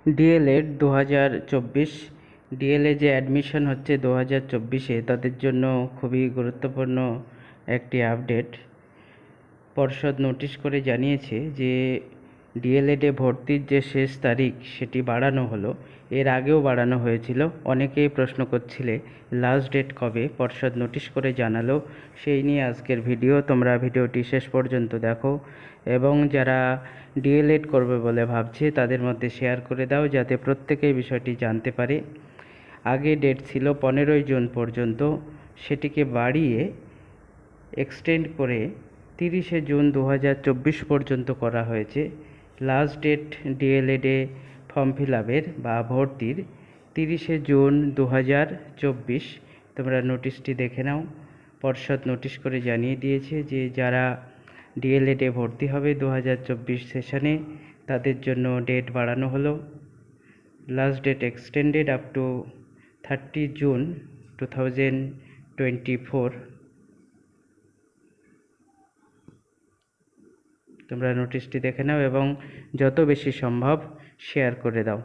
D.El.Ed 2024 DLA যে admission হচ্ছে 2024-এ তাদের জন্য খুবই গুরুত্বপূর্ণ একটি আপডেট। পর্ষদ নোটিশ করে জানিয়েছে যে ডিএলএডে ভর্তির যে শেষ তারিখ সেটি বাড়ানো হলো। এর আগেও বাড়ানো হয়েছিল। অনেকেই প্রশ্ন করছিলে লাস্ট ডেট কবে, পর্ষদ নোটিশ করে জানালো। সেই নিয়ে আজকের ভিডিও। তোমরা ভিডিওটি শেষ পর্যন্ত দেখো এবং যারা ডিএলএড করবে বলে ভাবছে তাদের মধ্যে শেয়ার করে দাও, যাতে প্রত্যেকেই বিষয়টি জানতে পারে। আগে ডেট ছিল 15ই জুন পর্যন্ত, সেটিকে বাড়িয়ে এক্সটেন্ড করে 30শে জুন 2024 পর্যন্ত করা হয়েছে। লাস্ট ডেট ডিএলএডে ফর্ম ফিল আপের বা ভর্তির 30শে জুন 2024। তোমরা নোটিশটি দেখে নাও। পর্ষদ নোটিশ করে জানিয়ে দিয়েছে যে যারা ডিএলএডে ভর্তি হবে 2024 সেশনে তাদের জন্য ডেট বাড়ানো হলো। Last date extended up to 30 June 2024। তোমরা নোটিশটি দেখে নাও এবং যত বেশি সম্ভব শেয়ার করে দাও।